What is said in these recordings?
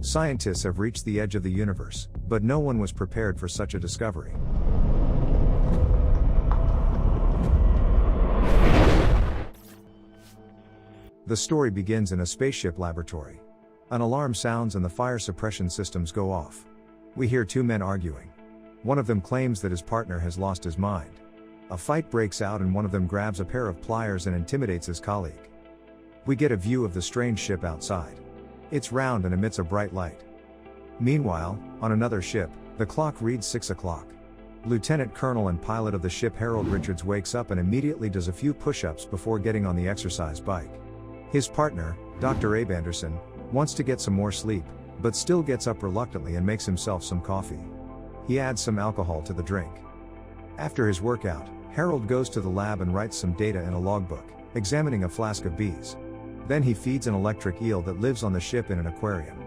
Scientists have reached the edge of the universe, but no one was prepared for such a discovery. The story begins in a spaceship laboratory. An alarm sounds and the fire suppression systems go off. We hear two men arguing. One of them claims that his partner has lost his mind. A fight breaks out and one of them grabs a pair of pliers and intimidates his colleague. We get a view of the strange ship outside. It's round and emits a bright light. Meanwhile, on another ship, the clock reads 6 o'clock. Lieutenant Colonel and pilot of the ship Harold Richards wakes up and immediately does a few push-ups before getting on the exercise bike. His partner, Dr. Abe Anderson, wants to get some more sleep, but still gets up reluctantly and makes himself some coffee. He adds some alcohol to the drink. After his workout, Harold goes to the lab and writes some data in a logbook, examining a flask of bees. Then he feeds an electric eel that lives on the ship in an aquarium.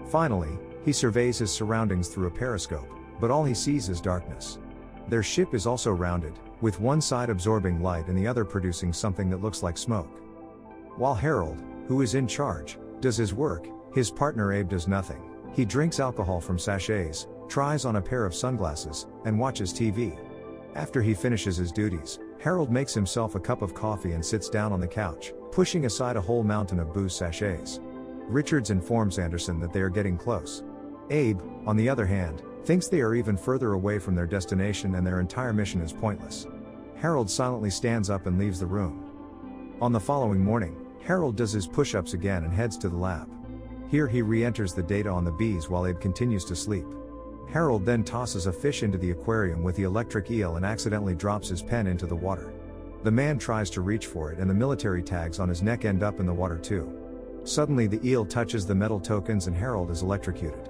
Finally, he surveys his surroundings through a periscope, but all he sees is darkness. Their ship is also rounded, with one side absorbing light and the other producing something that looks like smoke. While Harold, who is in charge, does his work, his partner Abe does nothing. He drinks alcohol from sachets, tries on a pair of sunglasses, and watches TV. After he finishes his duties, Harold makes himself a cup of coffee and sits down on the couch, pushing aside a whole mountain of booze sachets. Richards informs Anderson that they are getting close. Abe, on the other hand, thinks they are even further away from their destination and their entire mission is pointless. Harold silently stands up and leaves the room. On the following morning, Harold does his push-ups again and heads to the lab. Here he re-enters the data on the bees while Abe continues to sleep. Harold then tosses a fish into the aquarium with the electric eel and accidentally drops his pen into the water. The man tries to reach for it and the military tags on his neck end up in the water too. Suddenly the eel touches the metal tokens and Harold is electrocuted.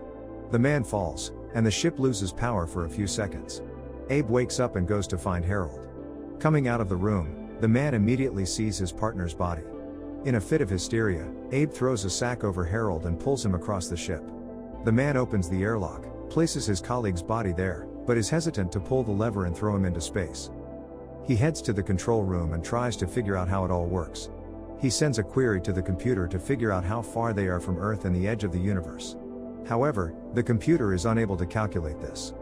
The man falls, and the ship loses power for a few seconds. Abe wakes up and goes to find Harold. Coming out of the room, the man immediately sees his partner's body. In a fit of hysteria, Abe throws a sack over Harold and pulls him across the ship. The man opens the airlock, places his colleague's body there, but is hesitant to pull the lever and throw him into space. He heads to the control room and tries to figure out how it all works. He sends a query to the computer to figure out how far they are from Earth and the edge of the universe. However, the computer is unable to calculate this.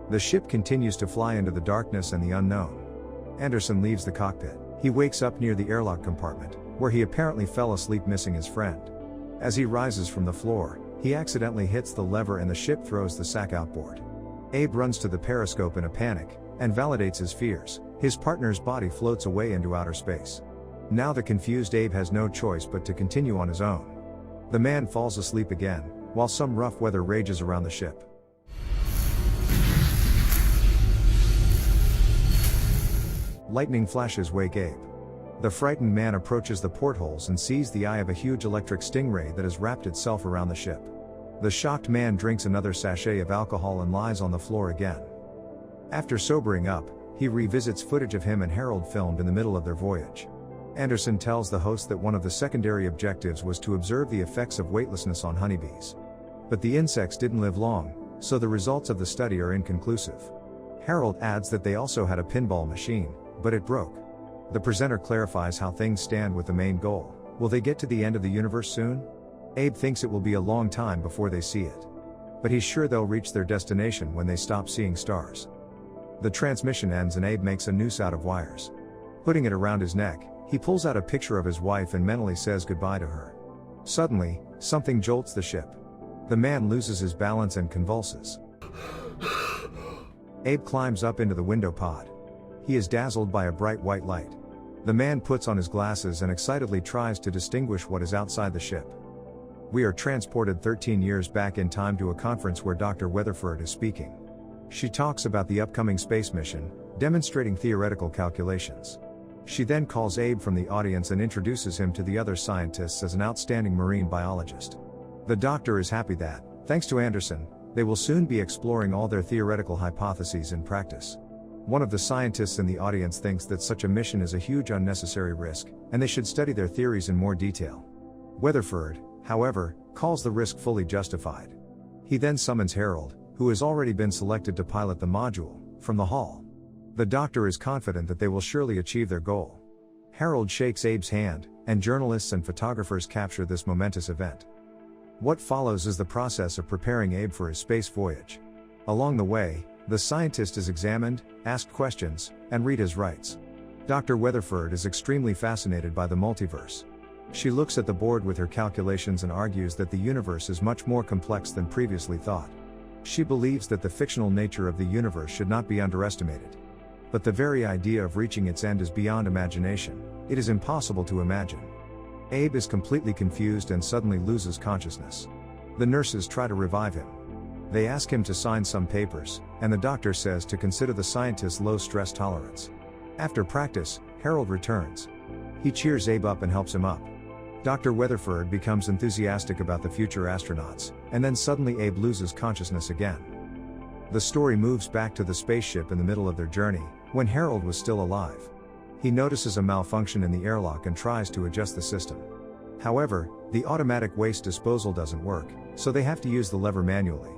The ship continues to fly into the darkness and the unknown. Anderson leaves the cockpit. He wakes up near the airlock compartment, where he apparently fell asleep missing his friend. As he rises from the floor, he accidentally hits the lever and the ship throws the sack outboard. Abe runs to the periscope in a panic, and validates his fears. His partner's body floats away into outer space. Now the confused Abe has no choice but to continue on his own. The man falls asleep again, while some rough weather rages around the ship. Lightning flashes wake Abe. The frightened man approaches the portholes and sees the eye of a huge electric stingray that has wrapped itself around the ship. The shocked man drinks another sachet of alcohol and lies on the floor again. After sobering up, he revisits footage of him and Harold filmed in the middle of their voyage. Anderson tells the host that one of the secondary objectives was to observe the effects of weightlessness on honeybees. But the insects didn't live long, so the results of the study are inconclusive. Harold adds that they also had a pinball machine, but it broke. The presenter clarifies how things stand with the main goal. Will they get to the end of the universe soon? Abe thinks it will be a long time before they see it. But he's sure they'll reach their destination when they stop seeing stars. The transmission ends and Abe makes a noose out of wires. Putting it around his neck, he pulls out a picture of his wife and mentally says goodbye to her. Suddenly, something jolts the ship. The man loses his balance and convulses. Abe climbs up into the window pod. He is dazzled by a bright white light. The man puts on his glasses and excitedly tries to distinguish what is outside the ship. We are transported 13 years back in time to a conference where Dr. Weatherford is speaking. She talks about the upcoming space mission, demonstrating theoretical calculations. She then calls Abe from the audience and introduces him to the other scientists as an outstanding marine biologist. The doctor is happy that, thanks to Anderson, they will soon be exploring all their theoretical hypotheses in practice. One of the scientists in the audience thinks that such a mission is a huge unnecessary risk, and they should study their theories in more detail. Weatherford, however, calls the risk fully justified. He then summons Harold, who has already been selected to pilot the module, from the hall. The doctor is confident that they will surely achieve their goal. Harold shakes Abe's hand, and journalists and photographers capture this momentous event. What follows is the process of preparing Abe for his space voyage. Along the way, the scientist is examined, asked questions, and read his rights. Dr. Weatherford is extremely fascinated by the multiverse. She looks at the board with her calculations and argues that the universe is much more complex than previously thought. She believes that the fictional nature of the universe should not be underestimated. But the very idea of reaching its end is beyond imagination. It is impossible to imagine. Abe is completely confused and suddenly loses consciousness. The nurses try to revive him. They ask him to sign some papers, and the doctor says to consider the scientist's low stress tolerance. After practice, Harold returns. He cheers Abe up and helps him up. Dr. Weatherford becomes enthusiastic about the future astronauts, and then suddenly Abe loses consciousness again. The story moves back to the spaceship in the middle of their journey, when Harold was still alive. He notices a malfunction in the airlock and tries to adjust the system. However, the automatic waste disposal doesn't work, so they have to use the lever manually.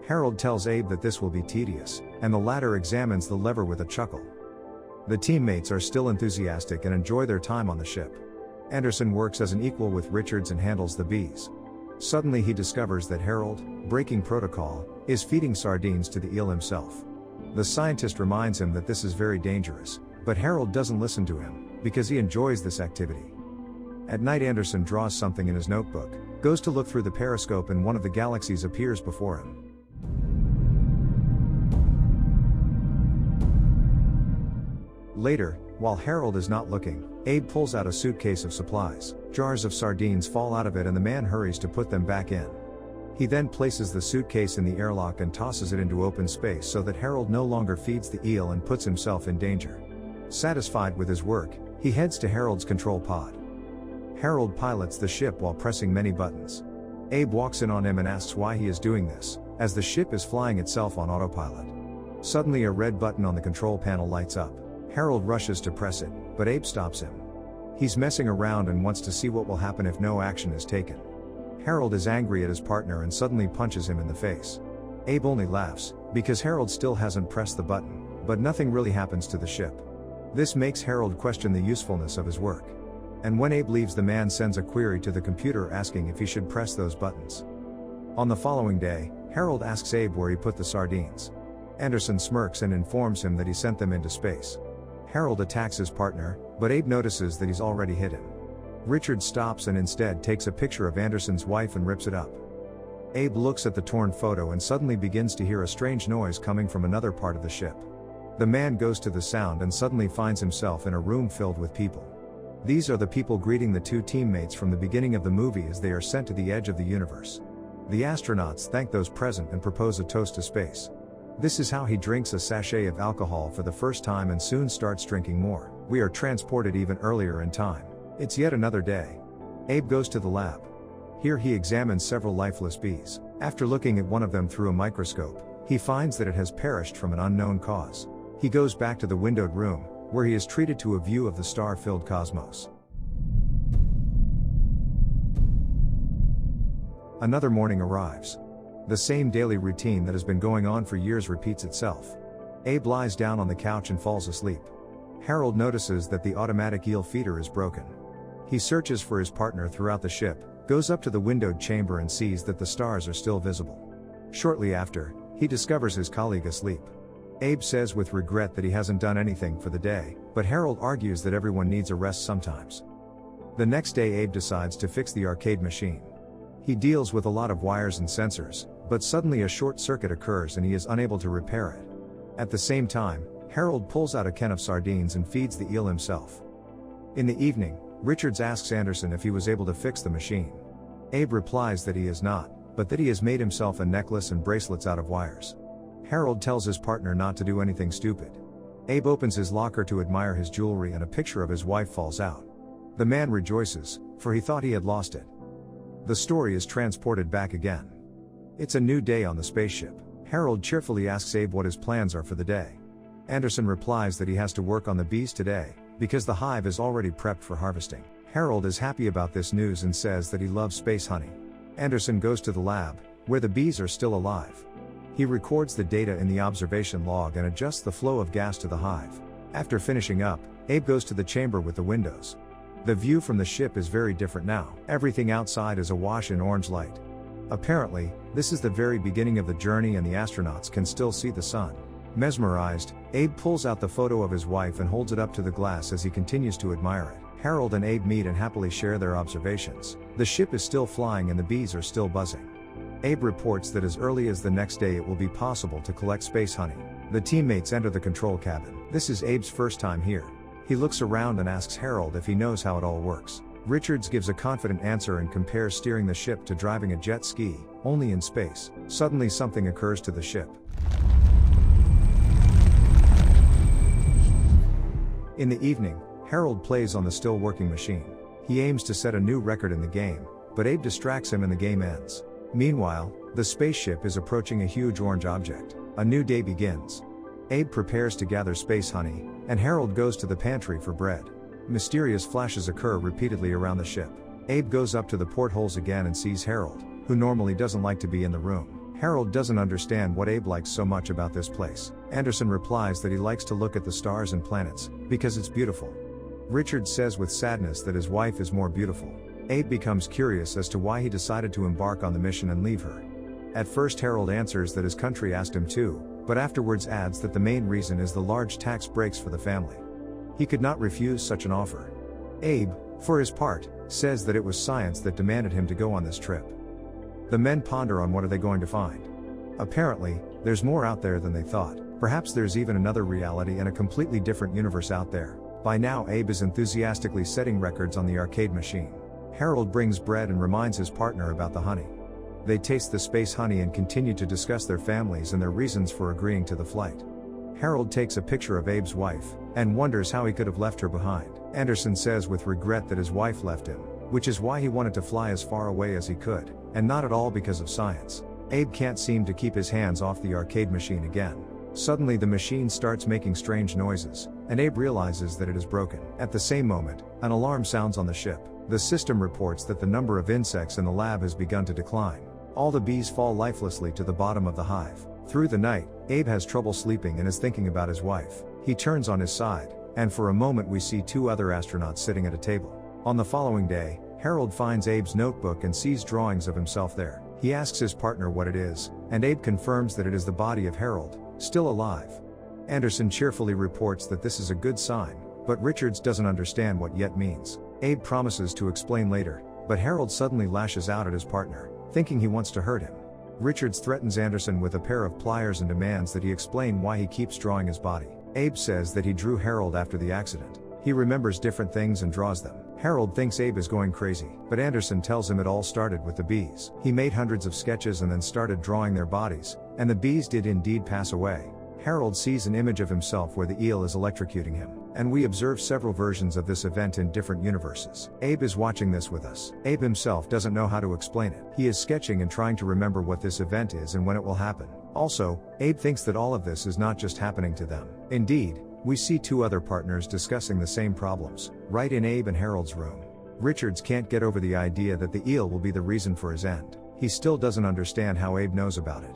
Harold tells Abe that this will be tedious, and the latter examines the lever with a chuckle. The teammates are still enthusiastic and enjoy their time on the ship. Anderson works as an equal with Richards and handles the bees. Suddenly he discovers that Harold, breaking protocol, is feeding sardines to the eel himself. The scientist reminds him that this is very dangerous, but Harold doesn't listen to him, because he enjoys this activity. At night Anderson draws something in his notebook, goes to look through the periscope and one of the galaxies appears before him. Later, while Harold is not looking, Abe pulls out a suitcase of supplies. Jars of sardines fall out of it and the man hurries to put them back in. He then places the suitcase in the airlock and tosses it into open space so that Harold no longer feeds the eel and puts himself in danger. Satisfied with his work, he heads to Harold's control pod. Harold pilots the ship while pressing many buttons. Abe walks in on him and asks why he is doing this, as the ship is flying itself on autopilot. Suddenly a red button on the control panel lights up. Harold rushes to press it, but Abe stops him. He's messing around and wants to see what will happen if no action is taken. Harold is angry at his partner and suddenly punches him in the face. Abe only laughs, because Harold still hasn't pressed the button, but nothing really happens to the ship. This makes Harold question the usefulness of his work. And when Abe leaves, the man sends a query to the computer asking if he should press those buttons. On the following day, Harold asks Abe where he put the sardines. Anderson smirks and informs him that he sent them into space. Harold attacks his partner, but Abe notices that he's already hit him. Richard stops and instead takes a picture of Anderson's wife and rips it up. Abe looks at the torn photo and suddenly begins to hear a strange noise coming from another part of the ship. The man goes to the sound and suddenly finds himself in a room filled with people. These are the people greeting the two teammates from the beginning of the movie as they are sent to the edge of the universe. The astronauts thank those present and propose a toast to space. This is how he drinks a sachet of alcohol for the first time and soon starts drinking more. We are transported even earlier in time. It's yet another day. Abe goes to the lab. Here he examines several lifeless bees. After looking at one of them through a microscope, he finds that it has perished from an unknown cause. He goes back to the windowed room, where he is treated to a view of the star-filled cosmos. Another morning arrives. The same daily routine that has been going on for years repeats itself. Abe lies down on the couch and falls asleep. Harold notices that the automatic eel feeder is broken. He searches for his partner throughout the ship, goes up to the windowed chamber and sees that the stars are still visible. Shortly after, he discovers his colleague asleep. Abe says with regret that he hasn't done anything for the day, but Harold argues that everyone needs a rest sometimes. The next day Abe decides to fix the arcade machine. He deals with a lot of wires and sensors, but suddenly a short circuit occurs and he is unable to repair it. At the same time, Harold pulls out a can of sardines and feeds the eel himself. In the evening, Richards asks Anderson if he was able to fix the machine. Abe replies that he is not, but that he has made himself a necklace and bracelets out of wires. Harold tells his partner not to do anything stupid. Abe opens his locker to admire his jewelry and a picture of his wife falls out. The man rejoices, for he thought he had lost it. The story is transported back again. It's a new day on the spaceship. Harold cheerfully asks Abe what his plans are for the day. Anderson replies that he has to work on the bees today, because the hive is already prepped for harvesting. Harold is happy about this news and says that he loves space honey. Anderson goes to the lab, where the bees are still alive. He records the data in the observation log and adjusts the flow of gas to the hive. After finishing up, Abe goes to the chamber with the windows. The view from the ship is very different now. Everything outside is awash in orange light. Apparently, this is the very beginning of the journey and the astronauts can still see the sun. Mesmerized, Abe pulls out the photo of his wife and holds it up to the glass as he continues to admire it. Harold and Abe meet and happily share their observations. The ship is still flying and the bees are still buzzing. Abe reports that as early as the next day it will be possible to collect space honey. The teammates enter the control cabin. This is Abe's first time here. He looks around and asks Harold if he knows how it all works. Richards gives a confident answer and compares steering the ship to driving a jet ski, only in space. Suddenly something occurs to the ship. In the evening, Harold plays on the still working machine. He aims to set a new record in the game, but Abe distracts him and the game ends. Meanwhile, the spaceship is approaching a huge orange object. A new day begins. Abe prepares to gather space honey, and Harold goes to the pantry for bread. Mysterious flashes occur repeatedly around the ship. Abe goes up to the portholes again and sees Harold, who normally doesn't like to be in the room. Harold doesn't understand what Abe likes so much about this place. Anderson replies that he likes to look at the stars and planets, because it's beautiful. Richard says with sadness that his wife is more beautiful. Abe becomes curious as to why he decided to embark on the mission and leave her. At first Harold answers that his country asked him to, but afterwards adds that the main reason is the large tax breaks for the family. He could not refuse such an offer. Abe, for his part, says that it was science that demanded him to go on this trip. The men ponder on what are they going to find. Apparently, there's more out there than they thought. Perhaps there's even another reality and a completely different universe out there. By now Abe is enthusiastically setting records on the arcade machine. Harold brings bread and reminds his partner about the honey. They taste the space honey and continue to discuss their families and their reasons for agreeing to the flight. Harold takes a picture of Abe's wife, and wonders how he could have left her behind. Anderson says with regret that his wife left him, which is why he wanted to fly as far away as he could, and not at all because of science. Abe can't seem to keep his hands off the arcade machine again. Suddenly the machine starts making strange noises, and Abe realizes that it is broken. At the same moment, an alarm sounds on the ship. The system reports that the number of insects in the lab has begun to decline. All the bees fall lifelessly to the bottom of the hive. Through the night, Abe has trouble sleeping and is thinking about his wife. He turns on his side, and for a moment we see two other astronauts sitting at a table. On the following day, Harold finds Abe's notebook and sees drawings of himself there. He asks his partner what it is, and Abe confirms that it is the body of Harold, still alive. Anderson cheerfully reports that this is a good sign, but Richards doesn't understand what yet means. Abe promises to explain later, but Harold suddenly lashes out at his partner, thinking he wants to hurt him. Richards threatens Anderson with a pair of pliers and demands that he explain why he keeps drawing his body. Abe says that he drew Harold after the accident. He remembers different things and draws them. Harold thinks Abe is going crazy, but Anderson tells him it all started with the bees. He made hundreds of sketches and then started drawing their bodies, and the bees did indeed pass away. Harold sees an image of himself where the eel is electrocuting him, and we observe several versions of this event in different universes. Abe is watching this with us. Abe himself doesn't know how to explain it. He is sketching and trying to remember what this event is and when it will happen. Also, Abe thinks that all of this is not just happening to them. Indeed, we see two other partners discussing the same problems, right in Abe and Harold's room. Richards can't get over the idea that the eel will be the reason for his end. He still doesn't understand how Abe knows about it.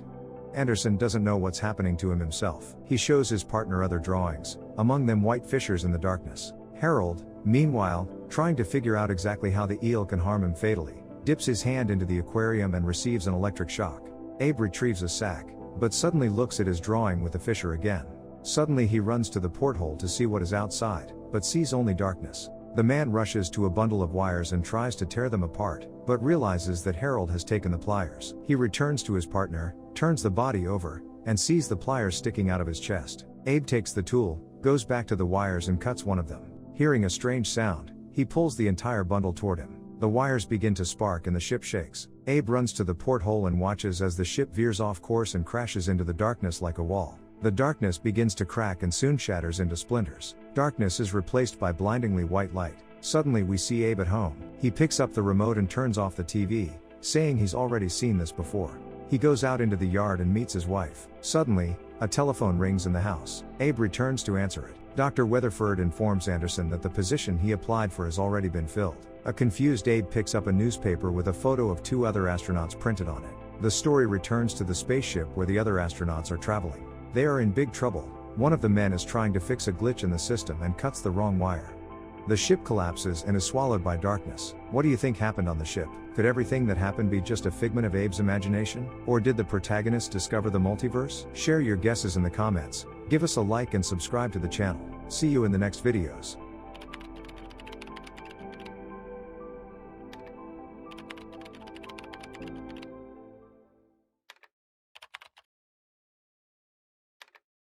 Anderson doesn't know what's happening to him himself. He shows his partner other drawings, among them white fissures in the darkness. Harold, meanwhile, trying to figure out exactly how the eel can harm him fatally, dips his hand into the aquarium and receives an electric shock. Abe retrieves a sack, but suddenly looks at his drawing with the fissure again. Suddenly he runs to the porthole to see what is outside, but sees only darkness. The man rushes to a bundle of wires and tries to tear them apart, but realizes that Harold has taken the pliers. He returns to his partner, turns the body over, and sees the pliers sticking out of his chest. Abe takes the tool, goes back to the wires and cuts one of them. Hearing a strange sound, he pulls the entire bundle toward him. The wires begin to spark and the ship shakes. Abe runs to the porthole and watches as the ship veers off course and crashes into the darkness like a wall. The darkness begins to crack and soon shatters into splinters. Darkness is replaced by blindingly white light. Suddenly we see Abe at home. He picks up the remote and turns off the TV, saying he's already seen this before. He goes out into the yard and meets his wife. Suddenly, a telephone rings in the house. Abe returns to answer it. Dr. Weatherford informs Anderson that the position he applied for has already been filled. A confused Abe picks up a newspaper with a photo of two other astronauts printed on it. The story returns to the spaceship where the other astronauts are traveling. They are in big trouble. One of the men is trying to fix a glitch in the system and cuts the wrong wire. The ship collapses and is swallowed by darkness. What do you think happened on the ship? Could everything that happened be just a figment of Abe's imagination? Or did the protagonist discover the multiverse? Share your guesses in the comments, give us a like and subscribe to the channel. See you in the next videos.